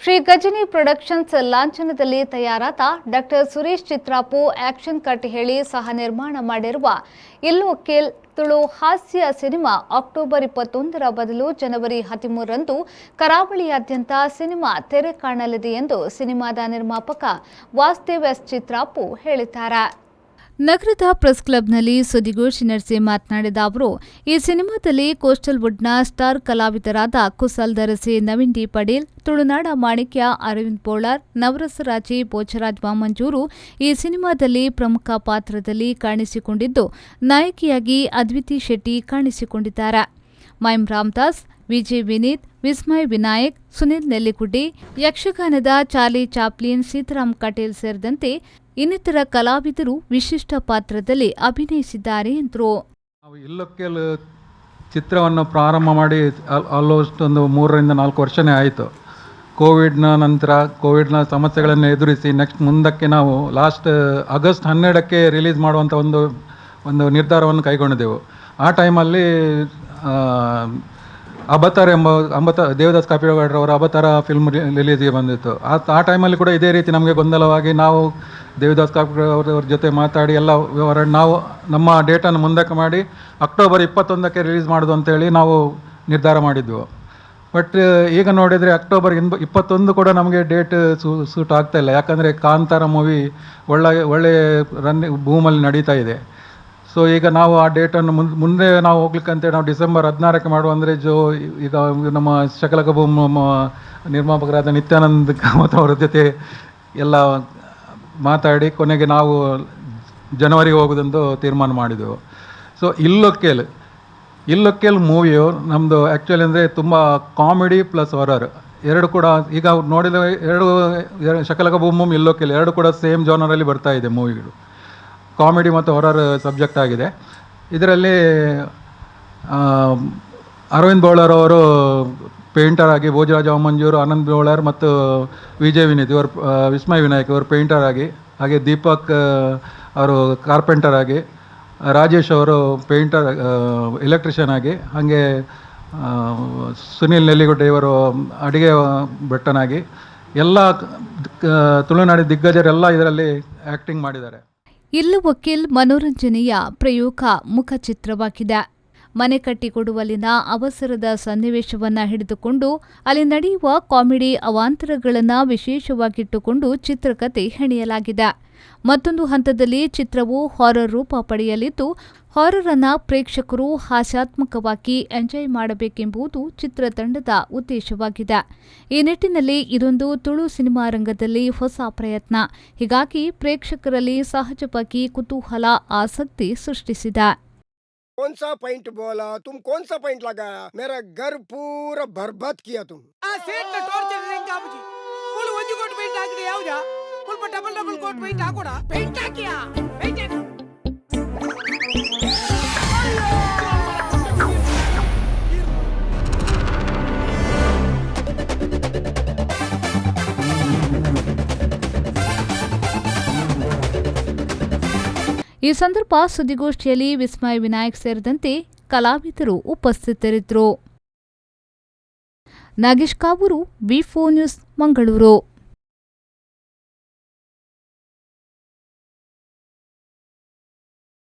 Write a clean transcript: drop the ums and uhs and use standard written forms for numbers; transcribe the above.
Shri Ghazni productions ಲಾಂಛನದಲ್ಲಿ ತಯಾರಾದ doctor Suresh Chitrapu action cut ಹೇಳಿ ಸಹ ನಿರ್ಮಾಣ ಮಾಡಿರುವ ಇಲ್ಲು ಕೇಲ್ ತುಳು ಹಾಸ್ಯ ಸಿನಿಮಾ ಅಕ್ಟೋಬರ್ 21ರ ಬದಲು ಜನವರಿ 13ರಂದು ಕರಾವಳಿಯಾದ್ಯಂತ ಸಿನಿಮಾ ತೆರೆ ಕಾಣಲಿದೆ ಎಂದು ಸಿನಿಮಾದ ನಿರ್ಮಾಪಕ ವಾಸುದೇವ್ ಎಸ್ ಚಿತ್ರಾಪು ಹೇಳಿದ್ದಾರೆ. ನಗರದ ಪ್ರೆಸ್ ಕ್ಲಬ್ನಲ್ಲಿ ಸುದ್ದಿಗೋಷ್ಠಿ ನಡೆಸಿ ಮಾತನಾಡಿದ ಅವರು, ಈ ಸಿನಿಮಾದಲ್ಲಿ ಕೋಸ್ಟಲ್ ವುಡ್ನ ಸ್ಟಾರ್ ಕಲಾವಿದರಾದ ಕುಸಲ್ ದರಸಿ, ನವೀನ್ ಡಿ ಪಡೇಲ್, ತುಳುನಾಡ ಮಾಣಿಕ್ಯ, ಅರವಿಂದ್ ಬೋಳಾರ್, ನವರಸರಾಜಿ, ಬೋಚರಾಜ್ ವಾಮಂಜೂರು ಈ ಸಿನಿಮಾದಲ್ಲಿ ಪ್ರಮುಖ ಪಾತ್ರದಲ್ಲಿ ಕಾಣಿಸಿಕೊಂಡಿದ್ದು, ನಾಯಕಿಯಾಗಿ ಅದ್ವಿತಿ ಶೆಟ್ಟಿ ಕಾಣಿಸಿಕೊಂಡಿದ್ದಾರೆ. ಮೈಮ್ ರಾಮದಾಸ್, ವಿಜಯ್ ವಿನೀತ್, ವಿಸ್ಮಯ್ ವಿನಾಯಕ್, ಸುನಿಲ್ ನೆಲ್ಲಿಗುಡ್ಡಿ, ಯಕ್ಷಗಾನದ ಚಾರ್ಲಿ ಚಾಪ್ಲಿನ್, ಸೀತಾರಾಮ್ ಕಟೇಲ್ ಸೇರಿದಂತೆ ಇನ್ನಿತರ ಕಲಾವಿದರು ವಿಶಿಷ್ಟ ಪಾತ್ರದಲ್ಲಿ ಅಭಿನಯಿಸಿದ್ದಾರೆ ಎಂದರು. ನಾವು ಇಲ್ಲೊಕ್ಕೇಲ್ ಚಿತ್ರವನ್ನು ಪ್ರಾರಂಭ ಮಾಡಿ ಆಲ್ಮೋಸ್ಟ್ ಒಂದು 3 ರಿಂದ 4 ವರ್ಷನೇ ಆಯಿತು. ಕೋವಿಡ್ನ ಸಮಸ್ಯೆಗಳನ್ನು ಎದುರಿಸಿ ಮುಂದಕ್ಕೆ ನಾವು ಲಾಸ್ಟ್ ಆಗಸ್ಟ್ 12ಕ್ಕೆ ರಿಲೀಸ್ ಮಾಡುವಂಥ ಒಂದು ನಿರ್ಧಾರವನ್ನು ಕೈಗೊಂಡಿದ್ದೆವು. ಆ ಟೈಮಲ್ಲಿ ಅವತಾರ ದೇವದಾಸ್ ಕಾಪಿಗೌಡರವರ ಅವತಾರ ಫಿಲ್ಮ್ ರಿಲೀಸ್ಗೆ ಬಂದಿತ್ತು. ಆ ಟೈಮಲ್ಲಿ ಕೂಡ ಇದೇ ರೀತಿ ನಮಗೆ ಗೊಂದಲವಾಗಿ ನಾವು ದೇವದಾಸ್ ಕಾಪಿಗೌಡರವ್ರ ಜೊತೆ ಮಾತಾಡಿ ಎಲ್ಲ ವ್ಯವಹಾರ ನಾವು ನಮ್ಮ ಡೇಟನ್ನು ಮುಂದಕ್ಕೆ ಮಾಡಿ ಅಕ್ಟೋಬರ್ 21ಕ್ಕೆ ರಿಲೀಸ್ ಮಾಡೋದು ಅಂತೇಳಿ ನಾವು ನಿರ್ಧಾರ ಮಾಡಿದ್ವು. ಬಟ್ ಈಗ ನೋಡಿದರೆ ಅಕ್ಟೋಬರ್ 21 ಕೂಡ ನಮಗೆ ಡೇಟ್ ಸೂಟ್ ಆಗ್ತಾಯಿಲ್ಲ. ಯಾಕಂದರೆ ಕಾಂತಾರ ಮೂವಿ ಒಳ್ಳೆಯ ಭೂಮಲ್ಲಿ ನಡೀತಾ ಇದೆ. ಸೊ ಈಗ ನಾವು ಆ ಡೇಟನ್ನು ಮುಂದೆ ನಾವು ಹೋಗ್ಲಿಕ್ಕಂತೇಳಿ ನಾವು ಡಿಸೆಂಬರ್ 16ಕ್ಕೆ ಮಾಡುವ ಅಂದರೆ ಈಗ ನಮ್ಮ ಶಕಲಕ ಭೂಮ್ ನಿರ್ಮಾಪಕರಾದ ನಿತ್ಯಾನಂದ್ ಕಾಮತ್ ಅವರ ಜೊತೆ ಎಲ್ಲ ಮಾತಾಡಿ ಕೊನೆಗೆ ನಾವು ಜನವರಿಗೆ ಹೋಗೋದೆಂದು ತೀರ್ಮಾನ ಮಾಡಿದೆವು. ಸೊ ಇಲ್ಲೊಕ್ಕೇಲ್ ಮೂವಿಯು ನಮ್ಮದು ಆ್ಯಕ್ಚುಲಿ ಅಂದರೆ ತುಂಬ ಕಾಮಿಡಿ ಪ್ಲಸ್ ಹೊರರ್ ಎರಡು ಕೂಡ ಈಗ ನೋಡಿದ ಎರಡು ಶಕಲಕ ಭೂಮ್ ಇಲ್ಲೊಕ್ಕೇಲ್ ಎರಡು ಕೂಡ ಸೇಮ್ ಜಾನರಲ್ಲಿ ಬರ್ತಾ ಇದೆ ಮೂವಿಗಳು. ಕಾಮಿಡಿ ಮತ್ತು ಹೊರರ್ ಸಬ್ಜೆಕ್ಟ್ ಆಗಿದೆ. ಇದರಲ್ಲಿ ಅರವಿಂದ್ ಬೋಳರ್ ಅವರು ಪೇಂಟರ್ ಆಗಿ, ಭೋಜರಾಜ ಮಂಜೂರು, ಆನಂದ್ ಬೋಳರ್ ಮತ್ತು ವಿಜಯ್ ವಿನೀತ್ ಇವರು, ವಿಸ್ಮಯ್ ವಿನಾಯಕ್ ಇವರು ಪೇಂಟರ್ ಆಗಿ, ಹಾಗೆ ದೀಪಕ್ ಅವರು ಕಾರ್ಪೆಂಟರ್ ಆಗಿ, ರಾಜೇಶ್ ಅವರು ಪೇಂಟರ್ ಎಲೆಕ್ಟ್ರಿಷಿಯನ್ ಆಗಿ, ಹಾಗೆ ಸುನಿಲ್ ನೆಲ್ಲಿಗುಡ್ಡೆ ಇವರು ಅಡುಗೆ ಭಟ್ಟನಾಗಿ ಎಲ್ಲ ತುಳುನಾಡಿ ದಿಗ್ಗಜರೆಲ್ಲ ಇದರಲ್ಲಿ ಆ್ಯಕ್ಟಿಂಗ್ ಮಾಡಿದ್ದಾರೆ. ಇಲ್ಲು ವಕೀಲ್ ಮನೋರಂಜನೆಯ ಪ್ರಯೋಗ ಮುಖಚಿತ್ರವಾಗಿದೆ. ಮನೆ ಕಟ್ಟಿಕೊಡುವಲ್ಲಿನ ಅವಸರದ ಸನ್ನಿವೇಶವನ್ನು ಹಿಡಿದುಕೊಂಡು ಅಲ್ಲಿ ನಡೆಯುವ ಕಾಮಿಡಿ ಅವಾಂತರಗಳನ್ನು ವಿಶೇಷವಾಗಿಟ್ಟುಕೊಂಡು ಚಿತ್ರಕಥೆ ಹೆಣೆಯಲಾಗಿದೆ. ಮತ್ತೊಂದು ಹಂತದಲ್ಲಿ ಚಿತ್ರವು ಹಾರರ್ ರೂಪ ಪಡೆಯಲಿದ್ದು, ಹಾರರ್ ಅನ್ನು ಪ್ರೇಕ್ಷಕರು ಹಾಸ್ಯಾತ್ಮಕವಾಗಿ ಎಂಜಾಯ್ ಮಾಡಬೇಕೆಂಬುದು ಚಿತ್ರತಂಡದ ಉದ್ದೇಶವಾಗಿದೆ. ಈ ನಿಟ್ಟಿನಲ್ಲಿ ಇದೊಂದು ತುಳು ಸಿನಿಮಾ ರಂಗದಲ್ಲಿ ಹೊಸ ಪ್ರಯತ್ನ. ಹೀಗಾಗಿ ಪ್ರೇಕ್ಷಕರಲ್ಲಿ ಸಹಜವಾಗಿ ಕುತೂಹಲ, ಆಸಕ್ತಿ ಸೃಷ್ಟಿಸಿದೆ. कौन सा पॉइंट बोला तुम, कौन सा पॉइंट लगाया, मेरा घर पूरा बर्बाद किया तुम. सेट टॉर्चर रिंग का बुझी फुल वंजू कोट पेंट आके आओ जा फुल पर डबल कोट पेंट आकोड़ा पेंट किया पेंट. ಈ ಸಂದರ್ಭ ಸುದ್ದಿಗೋಷ್ಠಿಯಲ್ಲಿ ವಿಸ್ಮಯ್ ವಿನಾಯಕ್ ಸೇರಿದಂತೆ ಕಲಾವಿದರು ಉಪಸ್ಥಿತರಿದ್ದರು. ನಾಗೇಶ್ ಕಾವೂರು, ವಿ4 ನ್ಯೂಸ್, ಮಂಗಳೂರು.